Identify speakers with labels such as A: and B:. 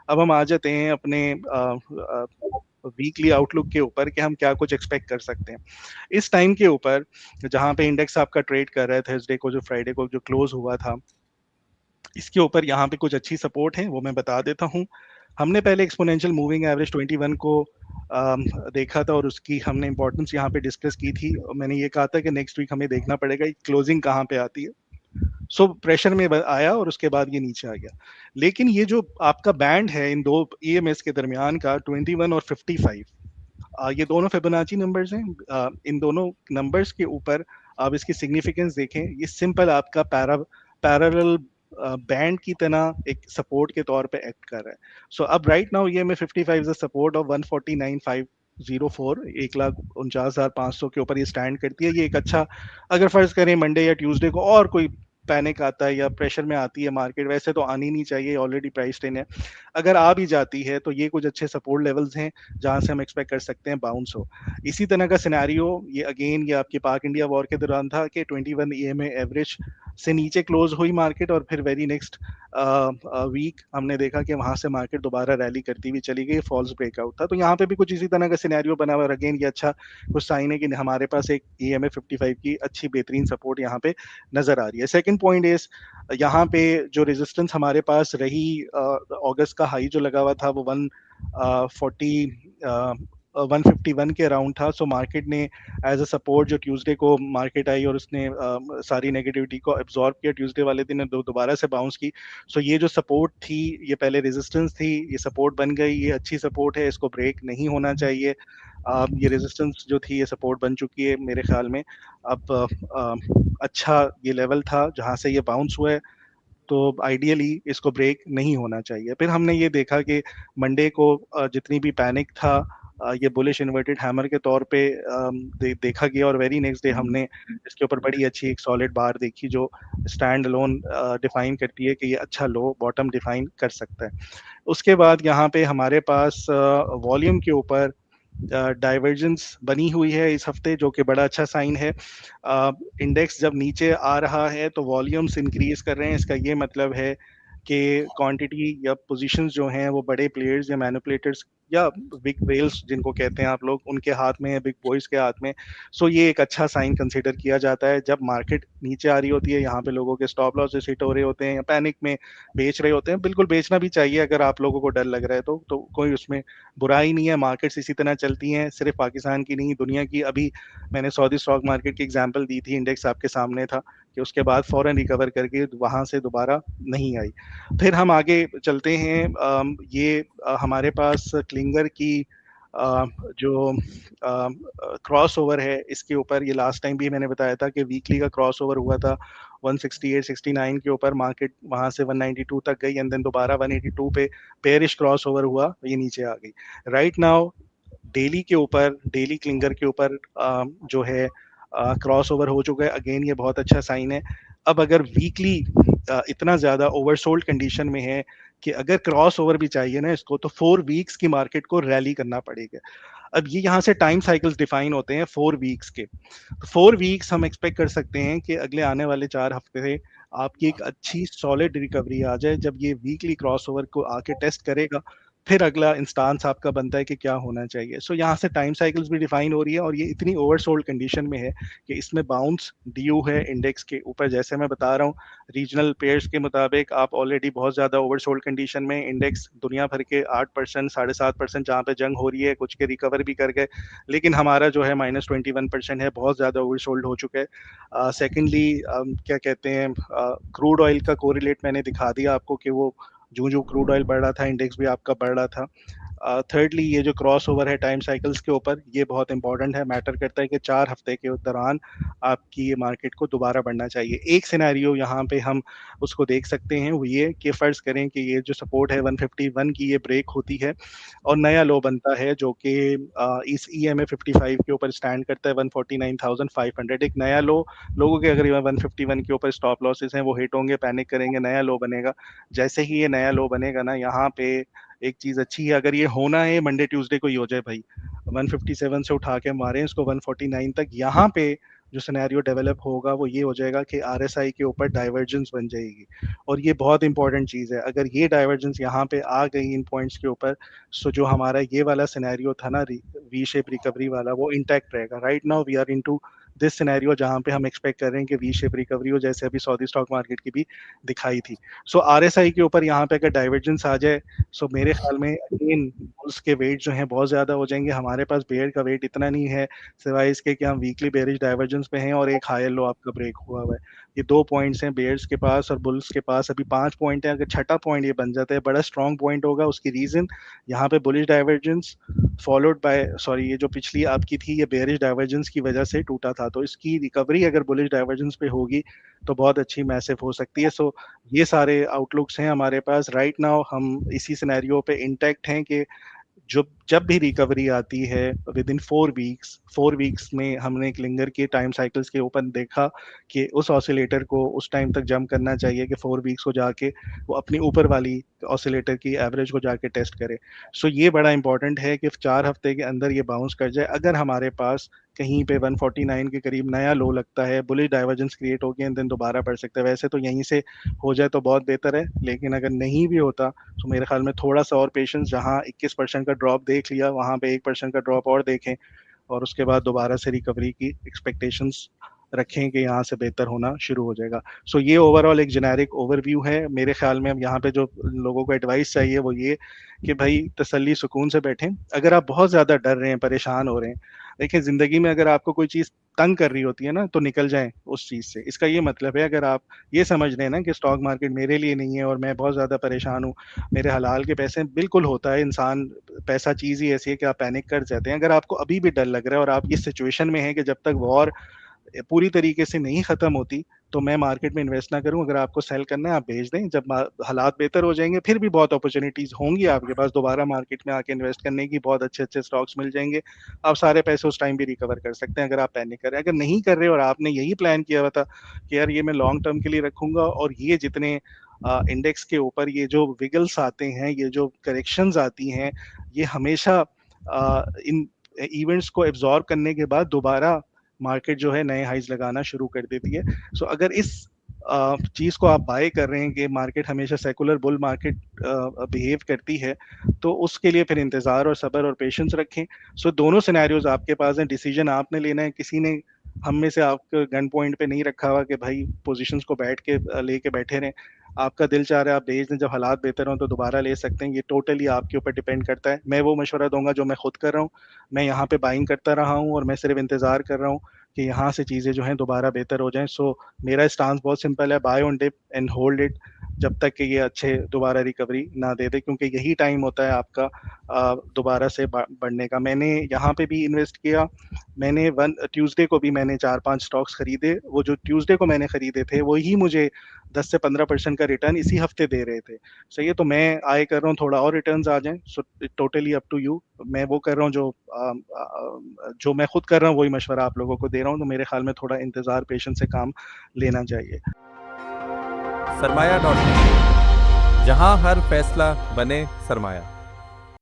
A: अब हम आ जाते हैं अपने वीकली आउटलुक के ऊपर कि हम क्या कुछ एक्सपेक्ट कर सकते हैं इस टाइम के ऊपर, जहां पे इंडेक्स आपका ट्रेड कर रहा है थर्सडे को जो फ्राइडे को जो क्लोज हुआ था, इसके ऊपर यहाँ पे कुछ अच्छी सपोर्ट है, वो मैं बता देता हूँ। हमने पहले एक्सपोनेंशियल मूविंग एवरेज 21 को देखा था और उसकी हमने इंपॉर्टेंस यहाँ पे डिस्कस की थी, और मैंने ये कहा था कि नेक्स्ट वीक हमें देखना पड़ेगा क्लोजिंग कहाँ पे आती है। सो प्रेशर में आया और उसके बाद ये नीचे आ गया। लेकिन ये जो आपका बैंड है इन दो ईएमएस के दरमियान का 21 और 55, ये दोनों फिबोनाची नंबर्स हैं। इन दोनों नंबर्स के ऊपर आप इसकी सिग्निफिकेंस देखें, ये सिंपल आपका पैरेलल बैंड की तरह एक सपोर्ट के तौर पे एक्ट कर रहा है। सो अब राइट नाउ ये में 55 इज द सपोर्ट ऑफ 149,504, 1,49,500 के ऊपर ये स्टैंड करती है। ये एक अच्छा, अगर फर्ज करें मंडे या ट्यूसडे को और कोई पैनिक आता है या प्रेशर में आती है मार्केट, वैसे तो आनी नहीं चाहिए, ऑलरेडी प्राइस इन है, अगर आ भी जाती है तो ये कुछ अच्छे सपोर्ट लेवल्स हैं जहां से हम एक्सपेक्ट कर सकते हैं बाउंस हो। इसी तरह का सिनेरियो ये अगेन ये आपकी पाक इंडिया वॉर के दौरान था कि 21 ईएमए एवरेज से नीचे क्लोज हुई मार्केट, और फिर वेरी नेक्स्ट वीक हमने देखा कि वहां से मार्केट दोबारा रैली करती हुई चली गई, फॉल्स ब्रेकआउट था। तो यहाँ पे भी कुछ इसी तरह का सिनेरियो बना हुआ, अगेन ये अच्छा कुछ साइन है कि हमारे पास एक ईएमए 55 की अच्छी बेहतरीन सपोर्ट यहाँ पे नजर आ रही है। सेकंड पॉइंट इज, यहाँ पे जो रेजिस्टेंस हमारे पास रही, अगस्त का हाई जो लगा हुआ था वो 151 के अराउंड था। सो मार्केट ने एज अ सपोर्ट जो ट्यूसडे को मार्केट आई और उसने सारी नेगेटिविटी को एब्जॉर्ब किया, ट्यूसडे वाले दिन दोबारा से बाउंस की। सो ये जो सपोर्ट थी, ये पहले रेजिस्टेंस थी, ये सपोर्ट बन गई, ये अच्छी सपोर्ट है, इसको ब्रेक नहीं होना चाहिए। ये रेजिस्टेंस जो थी ये सपोर्ट बन चुकी है मेरे ख्याल में। अब अच्छा ये लेवल था जहां से ये बाउंस हुआ है, तो आइडियली इसको ब्रेक नहीं होना चाहिए। फिर हमने ये देखा कि मंडे को जितनी भी पैनिक था, ये बुलिश इन्वर्टेड हैमर के तौर पे देखा गया, और वेरी नेक्स्ट डे हमने इसके ऊपर बड़ी अच्छी एक सॉलिड बार देखी जो स्टैंड अलोन डिफाइन करती है कि ये अच्छा लो बॉटम डिफाइन कर सकता है। उसके बाद यहाँ पे हमारे पास वॉल्यूम के ऊपर डाइवर्जेंस बनी हुई है इस हफ्ते, जो कि बड़ा अच्छा साइन है। इंडेक्स जब नीचे आ रहा है तो वॉल्यूम्स इंक्रीज कर रहे हैं, इसका ये मतलब है कि क्वांटिटी या पोजीशंस जो हैं वो बड़े प्लेयर्स या मैनिपुलेटर्स या बिग वेल्स जिनको कहते हैं आप लोग, उनके हाथ में है, बिग बॉयज के हाथ में। सो ये एक अच्छा साइन कंसीडर किया जाता है जब मार्केट नीचे आ रही होती है, यहाँ पे लोगों के स्टॉप लॉसेस हिट हो रहे होते हैं या पैनिक में बेच रहे होते हैं। बिल्कुल बेचना भी चाहिए अगर आप लोगों को डर लग रहा है तो कोई उसमें बुराई नहीं है। मार्केट्स इसी तरह चलती हैं, सिर्फ पाकिस्तान की नहीं दुनिया की। अभी मैंने सऊदी स्टॉक मार्केट की एग्जांपल दी थी, इंडेक्स आपके सामने था कि उसके बाद फौरन रिकवर करके वहां से दोबारा नहीं आई। फिर हम आगे चलते हैं। ये हमारे पास क्लिंगर की जो क्रॉस ओवर है, इसके ऊपर ये लास्ट टाइम भी मैंने बताया था कि वीकली का क्रॉस ओवर हुआ था 168 69 के ऊपर, मार्केट वहां से 192 तक गई एंड देन दोबारा 182 पे पेयरिश क्रॉस ओवर हुआ, ये नीचे आ गई। राइट नाउ डेली के ऊपर, डेली क्लिंगर के ऊपर जो है क्रॉस ओवर हो चुका है, अगेन ये बहुत अच्छा साइन है। अब अगर वीकली इतना ज्यादा ओवरसोल्ड कंडीशन में है कि अगर क्रॉस ओवर भी चाहिए ना इसको, तो 4 वीक्स की मार्केट को रैली करना पड़ेगा। अब ये यहाँ से टाइम साइकिल्स डिफाइन होते हैं 4 वीक्स के। तो 4 वीक्स हम एक्सपेक्ट कर सकते हैं कि अगले आने वाले 4 हफ्ते से आपकी एक अच्छी सॉलिड रिकवरी आ जाए। जब ये वीकली क्रॉस ओवर को आके टेस्ट करेगा, फिर अगला इंस्टांस आपका बनता है कि क्या होना चाहिए। सो यहाँ से टाइम साइकिल्स भी डिफाइन हो रही है, और ये इतनी ओवरसोल्ड कंडीशन में है कि इसमें बाउंस ड्यू है इंडेक्स के ऊपर। जैसे मैं बता रहा हूँ, रीजनल पेयर्स के मुताबिक आप ऑलरेडी बहुत ज़्यादा ओवरसोल्ड कंडीशन में, इंडेक्स दुनिया भर के 8% 7.5% जहाँ पे जंग हो रही है, कुछ के रिकवर भी कर गए, लेकिन हमारा जो है -21% है, बहुत ज़्यादा ओवरसोल्ड हो चुका है। सेकेंडली क्या कहते हैं, क्रूड ऑयल का कोरिलेट मैंने दिखा दिया आपको कि वो जो जो क्रूड ऑयल बढ़ रहा था, इंडेक्स भी आपका बढ़ रहा था। थर्डली ये जो क्रॉस ओवर है टाइम साइकिल्स के ऊपर, ये बहुत इंपॉर्टेंट है, मैटर करता है कि 4 हफ्ते के दौरान आपकी ये मार्केट को दोबारा बढ़ना चाहिए। एक सिनेरियो यहाँ पे हम उसको देख सकते हैं, वो ये कि फर्ज करें कि ये जो सपोर्ट है 151 की ये ब्रेक होती है और नया लो बनता है जो कि इस EMA 55 के ऊपर स्टैंड करता है 149,500। एक नया लो, लोगों के अगर 151 के ऊपर स्टॉप लॉसेस हैं वो हिट होंगे, पैनिक करेंगे, नया लो बनेगा। जैसे ही ये नया लो बनेगा ना, यहाँ पे एक चीज अच्छी है, अगर ये होना है मंडे ट्यूसडे को ही हो जाए भाई, 157 से उठा के मारे इसको 149 तक, यहाँ पे जो सिनेरियो डेवलप होगा वो ये हो जाएगा कि आरएसआई के ऊपर डाइवर्जेंस बन जाएगी, और ये बहुत इंपॉर्टेंट चीज़ है। अगर ये डाइवर्जेंस यहाँ पे आ गई इन पॉइंट्स के ऊपर, सो जो हमारा ये वाला सिनेरियो था ना, वी शेप रिकवरी वाला, वो इंटैक्ट रहेगा। Right now we are into this scenario जहाँ पे हम एक्सपेक्ट कर रहे हैं कि वी शेप रिकवरी हो, जैसे अभी सऊदी स्टॉक मार्केट की भी दिखाई थी। सो आरएसआई के ऊपर यहाँ पे अगर डाइवर्जेंस आ जाए, सो मेरे ख्याल में अगेन बुल्स के वेट जो हैं बहुत ज़्यादा हो जाएंगे। हमारे पास बेयर का वेट इतना नहीं है, सिवाय इसके कि हम वीकली बेयरिश डाइवर्जेंस पे हैं और एक हायर लो आपका ब्रेक हुआ हुआ है। ये 2 पॉइंट्स हैं बेयर्स के पास, और बुल्स के पास अभी 5 पॉइंट है। अगर छठा पॉइंट ये बन जाता है, बड़ा स्ट्रॉन्ग पॉइंट होगा। उसकी रीज़न यहाँ पे bullish divergence followed by, sorry, ये जो पिछली आपकी थी ये बेयरिश डाइवर्जेंस की वजह से टूटा था, तो इसकी रिकवरी अगर बुलिश डाइवर्जेंस पे होगी तो बहुत अच्छी मैसिव हो सकती है। सो ये सारे आउटलुक्स हैं हमारे पास राइट नाउ। हम इसी सिनेरियो पे इंटैक्ट हैं कि जब भी रिकवरी आती है विद इन 4 वीक्स में हमने एक लिंगर के टाइम साइकिल्स के ऊपर देखा कि उस ऑसिलेटर को उस टाइम तक जंप करना चाहिए कि 4 वीक्स को जाके वो अपनी ऊपर वाली ऑसिलेटर की एवरेज को जाके टेस्ट करे। सो ये बड़ा इंपॉर्टेंट है कि 4 हफ्ते के अंदर ये बाउंस कर जाए। अगर हमारे पास कहीं पे 149 के करीब नया लो लगता है, बुलिश डाइवर्जेंस क्रिएट हो गया, देन दोबारा बढ़ सकता है। वैसे तो यहीं से हो जाए तो बहुत बेहतर है, लेकिन अगर नहीं भी होता तो मेरे ख्याल में थोड़ा सा और पेशेंस, जहाँ 21% का ड्रॉप देख लिया वहाँ पे 1% का ड्रॉप और देखें, और उसके बाद दोबारा से रिकवरी की एक्सपेक्टेशंस रखें कि यहाँ से बेहतर होना शुरू हो जाएगा। सो ये ओवरऑल एक जेनेरिक ओवरव्यू है। मेरे ख्याल में अब यहाँ पे जो लोगों को एडवाइस चाहिए वो ये कि भाई तसल्ली सुकून से बैठें। अगर आप बहुत ज़्यादा डर रहे हैं, परेशान हो रहे हैं, देखिए ज़िंदगी में अगर आपको कोई चीज़ तंग कर रही होती है ना, तो निकल जाएं उस चीज़ से। इसका ये मतलब है, अगर आप ये समझ रहे हैं ना कि स्टॉक मार्केट मेरे लिए नहीं है और मैं बहुत ज़्यादा परेशान हूँ, मेरे हलाल के पैसे हैं, बिल्कुल होता है इंसान, पैसा चीज़ ही ऐसी है कि आप पैनिक कर जाते हैं। अगर आपको अभी भी डर लग रहा है और आप इस सिचुएशन में हैं कि जब तक वॉर पूरी तरीके से नहीं खत्म होती तो मैं मार्केट में इन्वेस्ट ना करूं, अगर आपको सेल करना है आप भेज दें। जब हालात बेहतर हो जाएंगे फिर भी बहुत अपॉर्चुनिटीज होंगी आपके पास दोबारा मार्केट में आके इन्वेस्ट करने की, बहुत अच्छे अच्छे स्टॉक्स मिल जाएंगे, आप सारे पैसे उस टाइम भी रिकवर कर सकते हैं अगर आप पैनिक कर रहे हैं। अगर नहीं कर रहे और आपने यही प्लान किया हुआ था कि यार ये मैं लॉन्ग टर्म के लिए रखूंगा, और ये जितने इंडेक्स के ऊपर ये जो विगल्स आते हैं, ये जो करेक्शंस आती हैं, ये हमेशा इन इवेंट्स को एब्जॉर्ब करने के बाद दोबारा मार्केट जो है नए हाइज लगाना शुरू कर देती है। सो अगर इस चीज को आप बाय कर रहे हैं कि मार्केट हमेशा सेकुलर बुल मार्केट बिहेव करती है, तो उसके लिए फिर इंतजार और सब्र और पेशेंस रखें। सो दोनों सिनेरियोज आपके पास हैं, डिसीजन आपने लेना है। किसी ने हम में से आपके गन पॉइंट पे नहीं रखा हुआ कि भाई पोजीशंस को बैठ के लेके बैठे रहें। आपका दिल चाह रहा है आप बेच दें, जब हालात बेहतर हों तो दोबारा ले सकते हैं। ये टोटली आपके ऊपर डिपेंड करता है। मैं वो मशवरा दूंगा जो मैं खुद कर रहा हूँ। मैं यहाँ पे बाइंग करता रहा हूँ और मैं सिर्फ इंतजार कर रहा हूँ कि यहाँ से चीज़ें जो हैं दोबारा बेहतर हो जाएं। सो मेरा स्टांस बहुत सिंपल है, buy on dip and hold it जब तक कि ये अच्छे दोबारा रिकवरी ना दे दे, क्योंकि यही टाइम होता है आपका दोबारा से बढ़ने का। मैंने यहाँ पे भी इन्वेस्ट किया। मैंने ट्यूसडे को भी मैंने 4-5 स्टॉक्स खरीदे। वो जो ट्यूसडे को मैंने खरीदे थे वही मुझे 10 से 15% का रिटर्न इसी हफ्ते दे रहे थे। सही है, तो मैं आय कर रहा हूँ थोड़ा और रिटर्न्स आ जाएं, so totally up to you. मैं वो कर रहा हूँ जो मैं खुद कर रहा हूँ, वही मशवरा आप लोगों को दे रहा हूँ। तो मेरे ख्याल में थोड़ा इंतजार पेशेंस से काम लेना चाहिए।
B: सरमाया.com, जहां हर फैसला बने सरमाया।